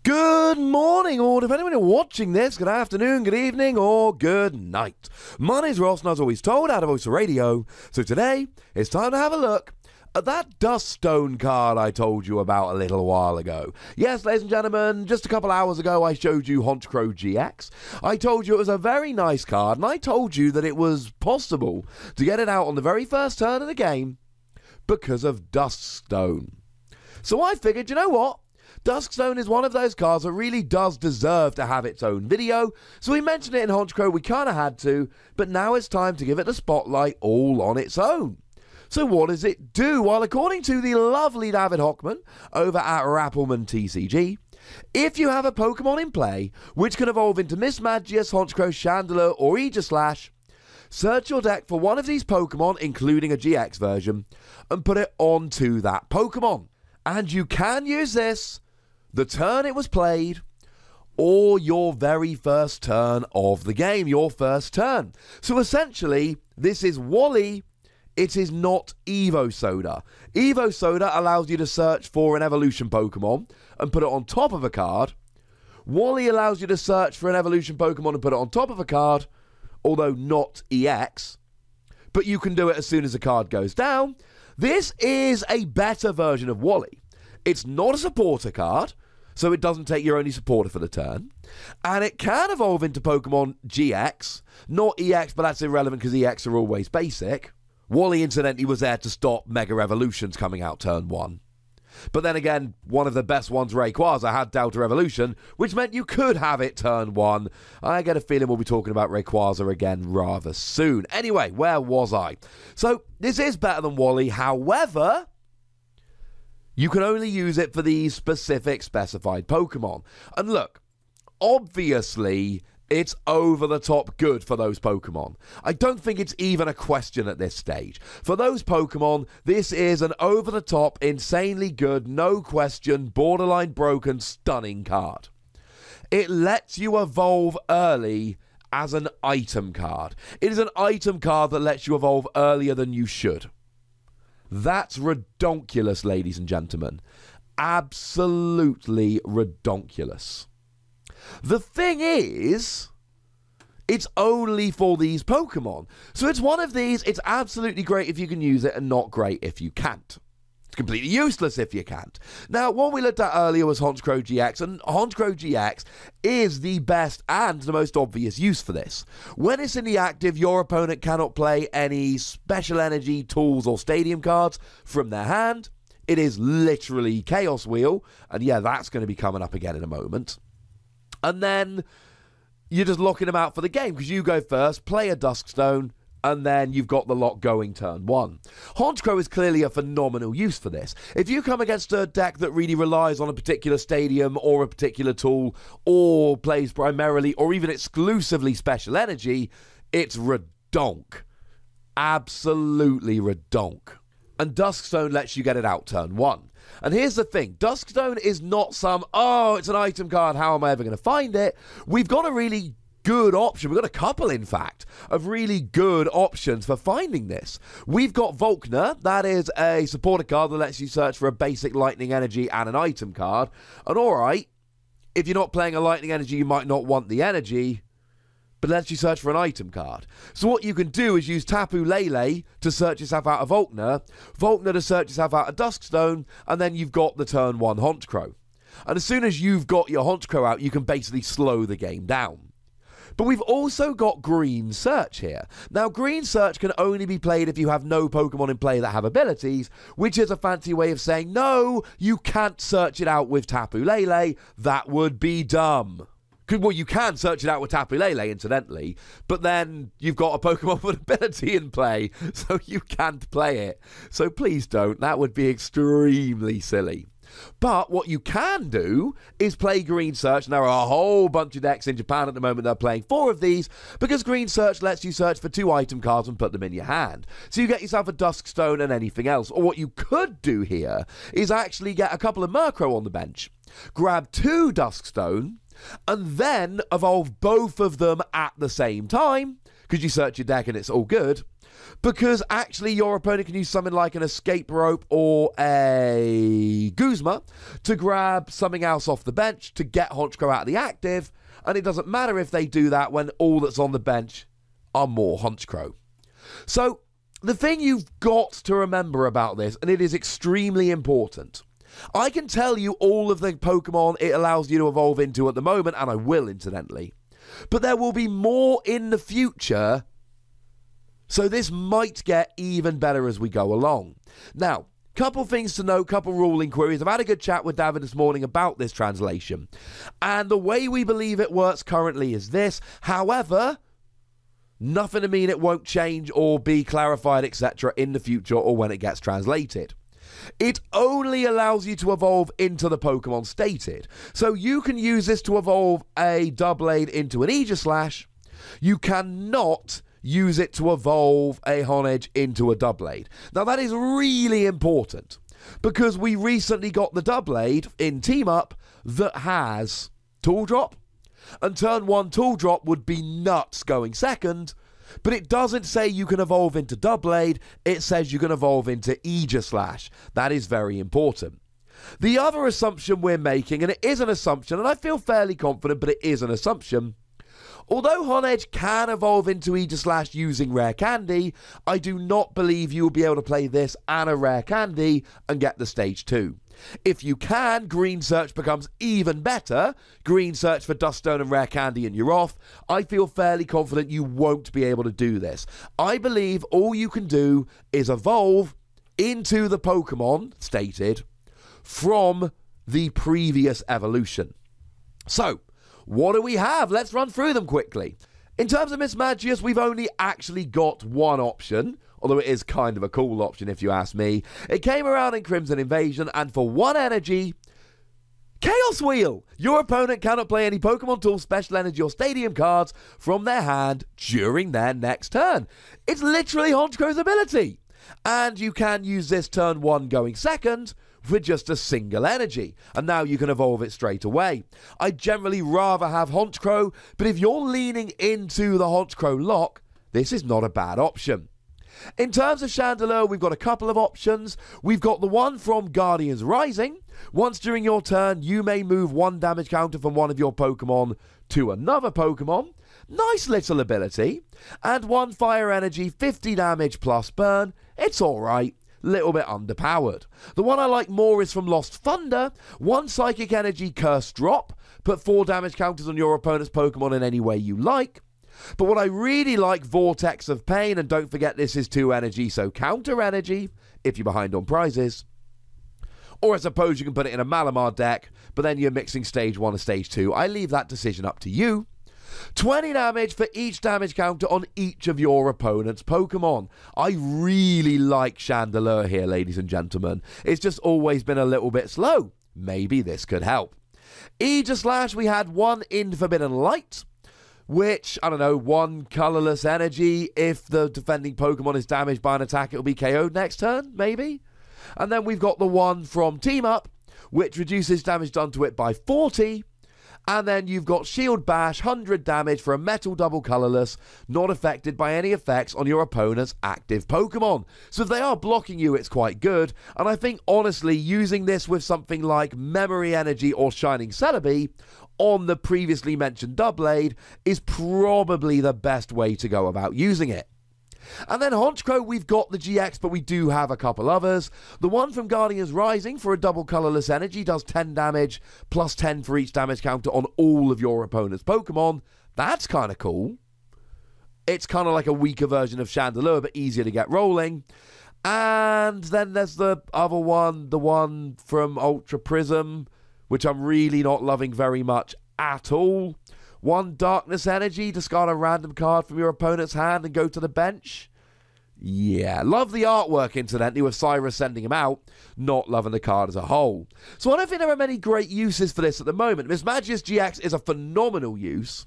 Good morning, or depending on when you're watching this, good afternoon, good evening, or good night. My name's Ross, and as always told, out of Voice Radio. So today, it's time to have a look at that Dusk Stone card I told you about a little while ago. Yes, ladies and gentlemen, just a couple hours ago, I showed you Honchkrow GX. I told you it was a very nice card, and I told you that it was possible to get it out on the very first turn of the game because of Dusk Stone. So I figured, you know what? Dusk Stone is one of those cards that really does deserve to have its own video, so we mentioned it in Honchkrow, we kind of had to, but now it's time to give it the spotlight all on its own. So what does it do? Well, according to the lovely David Hochmann over at RappelmannTCG, if you have a Pokemon in play which can evolve into Mismagius, Honchkrow, Chandelure, or Aegislash, search your deck for one of these Pokemon, including a GX version, and put it onto that Pokemon. And you can use this the turn it was played, or your very first turn of the game, your first turn. So essentially, this is Wally, it is not Evo Soda. Evo Soda allows you to search for an evolution Pokemon and put it on top of a card. Wally allows you to search for an evolution Pokemon and put it on top of a card, although not EX. But you can do it as soon as the card goes down. This is a better version of Wally. It's not a supporter card, so it doesn't take your only supporter for the turn. And it can evolve into Pokemon GX, not EX, but that's irrelevant because EX are always basic. Wally, incidentally, was there to stop Mega Evolutions coming out turn 1. But then again, one of the best ones, Rayquaza, had Delta Evolution, which meant you could have it turn 1. I get a feeling we'll be talking about Rayquaza again rather soon. Anyway, where was I? So, this is better than Wally, however, you can only use it for these specified Pokemon. And look, obviously, it's over-the-top good for those Pokemon. I don't think it's even a question at this stage. For those Pokemon, this is an over-the-top, insanely good, no question, borderline broken, stunning card. It lets you evolve early as an item card. It is an item card that lets you evolve earlier than you should. That's redonkulous, ladies and gentlemen. Absolutely redonkulous. The thing is, it's only for these Pokemon. So it's one of these, it's absolutely great if you can use it and not great if you can't. It's completely useless if you can't. Now, what we looked at earlier was Honchkrow GX, and Honchkrow GX is the best and the most obvious use for this. When it's in the active, your opponent cannot play any special energy, tools, or stadium cards from their hand. It is literally Chaos Wheel, and yeah, that's going to be coming up again in a moment. And then you're just locking them out for the game, because you go first, play a Dusk Stone, and then you've got the lot going turn 1. Honchkrow is clearly a phenomenal use for this. If you come against a deck that really relies on a particular stadium or a particular tool, or plays primarily or even exclusively special energy, it's redonk. Absolutely redonk. And Dusk Stone lets you get it out turn 1. And here's the thing, Dusk Stone is not some, oh, it's an item card, how am I ever going to find it? We've got a really good option. We've got a couple, in fact, of really good options for finding this. We've got Volkner. That is a supporter card that lets you search for a basic lightning energy and an item card. And alright, if you're not playing a lightning energy, you might not want the energy, but lets you search for an item card. So what you can do is use Tapu Lele to search yourself out of Volkner, Volkner to search yourself out of Dusk Stone, and then you've got the turn 1 Honchkrow. And as soon as you've got your Honchkrow out, you can basically slow the game down. But we've also got Green Search here. Now, Green Search can only be played if you have no Pokemon in play that have abilities, which is a fancy way of saying, no, you can't search it out with Tapu Lele. That would be dumb. Well, you can search it out with Tapu Lele, incidentally, but then you've got a Pokemon with ability in play, so you can't play it. So please don't. That would be extremely silly. But what you can do is play Green Search, and there are a whole bunch of decks in Japan at the moment that are playing 4 of these, because Green Search lets you search for 2 item cards and put them in your hand. So you get yourself a Dusk Stone and anything else. Or what you could do here is actually get a couple of Murkrow on the bench, grab 2 Dusk Stone, and then evolve both of them at the same time, because you search your deck and it's all good. because actually your opponent can use something like an escape rope or a Guzma to grab something else off the bench to get Honchkrow out of the active, and it doesn't matter if they do that when all that's on the bench are more Honchkrow. So the thing you've got to remember about this, and it is extremely important, I can tell you all of the Pokemon it allows you to evolve into at the moment, and I will, incidentally, but there will be more in the future. So this might get even better as we go along. Now, couple things to note, couple ruling queries. I've had a good chat with David this morning about this translation. And the way we believe it works currently is this. However, nothing to mean it won't change or be clarified, etc. in the future or when it gets translated. It only allows you to evolve into the Pokemon stated. So you can use this to evolve a Doublade into an Aegislash. You cannot use it to evolve a Honedge into a Doublade. Now that is really important because we recently got the Doublade in Team Up that has Tool Drop, and turn 1 Tool Drop would be nuts going second, but it doesn't say you can evolve into Doublade, it says you can evolve into Aegislash. That is very important. The other assumption we're making, and it is an assumption, and I feel fairly confident, but it is an assumption. Although Honedge can evolve into Aegislash using Rare Candy, I do not believe you will be able to play this and a Rare Candy and get the Stage 2. If you can, Green Search becomes even better. Green Search for Dusk Stone and Rare Candy and you're off. I feel fairly confident you won't be able to do this. I believe all you can do is evolve into the Pokemon stated from the previous evolution. So, what do we have? Let's run through them quickly. In terms of Mismagius, we've only actually got one option, although it is kind of a cool option if you ask me. It came around in Crimson Invasion, and for 1 energy, Chaos Wheel! Your opponent cannot play any Pokemon Tool, Special Energy, or Stadium cards from their hand during their next turn. It's literally Honchkrow's ability. And you can use this turn 1 going second, with just a single energy, and now you can evolve it straight away. I generally rather have Honchkrow, but if you're leaning into the Honchkrow lock, this is not a bad option. In terms of Chandelure, we've got a couple of options. We've got the one from Guardians Rising. Once during your turn, you may move 1 damage counter from one of your Pokemon to another Pokemon. Nice little ability. And 1 fire energy, 50 damage plus burn. It's alright. Little bit underpowered. The one I like more is from Lost Thunder. 1 Psychic Energy Curse Drop. Put 4 damage counters on your opponent's Pokemon in any way you like. But what I really like, Vortex of Pain, and don't forget this is 2 energy, so counter energy if you're behind on prizes. Or I suppose you can put it in a Malamar deck, but then you're mixing Stage 1 and Stage 2. I leave that decision up to you. 20 damage for each damage counter on each of your opponent's Pokemon. I really like Chandelure here, ladies and gentlemen. It's just always been a little bit slow. Maybe this could help. Aegislash, we had 1 in Forbidden Light, which, I don't know, 1 colorless energy. If the defending Pokemon is damaged by an attack, it'll be KO'd next turn, maybe. And then we've got the one from Team Up, which reduces damage done to it by 40. And then you've got Shield Bash, 100 damage for a metal double colorless, not affected by any effects on your opponent's active Pokemon. So if they are blocking you, it's quite good. And I think, honestly, using this with something like Memory Energy or Shining Celebi on the previously mentioned Doublade is probably the best way to go about using it. And then Honchkrow, we've got the GX, but we do have a couple others. The one from Guardians Rising for a double colorless energy does 10 damage, plus 10 for each damage counter on all of your opponent's Pokemon. That's kind of cool. It's kind of like a weaker version of Chandelure, but easier to get rolling. And then there's the other one, the one from Ultra Prism, which I'm really not loving very much at all. 1 Darkness Energy, discard a random card from your opponent's hand and go to the bench. Yeah, love the artwork, incidentally, with Cyrus sending him out. Not loving the card as a whole. So I don't think there are many great uses for this at the moment. Mismagius GX is a phenomenal use.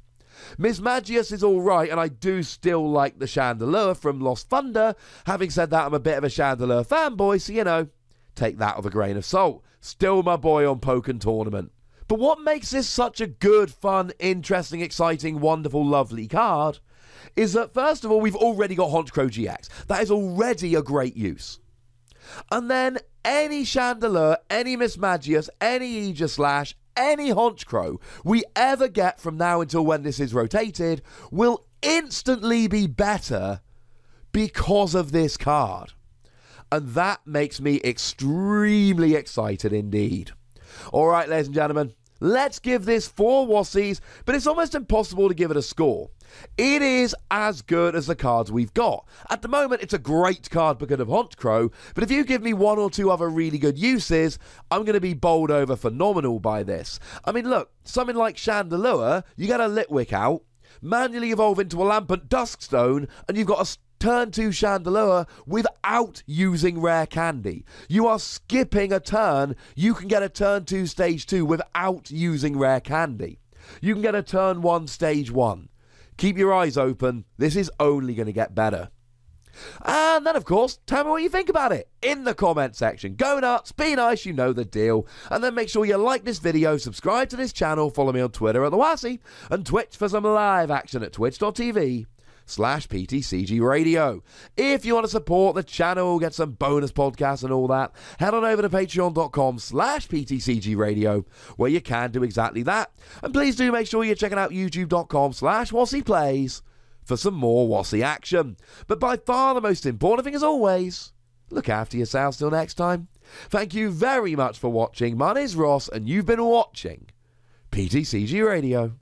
Mismagius is alright, and I do still like the Chandelure from Lost Thunder. Having said that, I'm a bit of a Chandelure fanboy, so, you know, take that with a grain of salt. Still my boy on Pokken Tournament. But what makes this such a good, fun, interesting, exciting, wonderful, lovely card is that, first of all, we've already got Honchkrow GX. That is already a great use. And then any Chandelure, any Mismagius, any Aegislash, any Honchkrow we ever get from now until when this is rotated will instantly be better because of this card. And that makes me extremely excited indeed. All right, ladies and gentlemen, let's give this 4 Wossies, but it's almost impossible to give it a score. It is as good as the cards we've got. At the moment, it's a great card because of Honchkrow, but if you give me 1 or 2 other really good uses, I'm going to be bowled over phenomenal by this. I mean, look, something like Chandelure, you get a Litwick out, manually evolve into a Lampent Dusk Stone, and you've got a turn 2 Chandelure without using rare candy. You are skipping a turn. You can get a turn 2 stage 2 without using rare candy. You can get a turn 1 stage 1. Keep your eyes open. This is only going to get better. And then, of course, tell me what you think about it in the comment section. Go nuts, be nice, you know the deal. And then make sure you like this video, subscribe to this channel, follow me on Twitter at The Wassie, and Twitch for some live action at twitch.tv/PTCGRadio. If you want to support the channel, get some bonus podcasts and all that, head on over to patreon.com/PTCGRadio, where you can do exactly that. And please do make sure you're checking out youtube.com/WassiePlays for some more Wassie action. But by far the most important thing, as always, look after yourselves till next time. Thank you very much for watching. My name's Ross, and you've been watching PTCG Radio.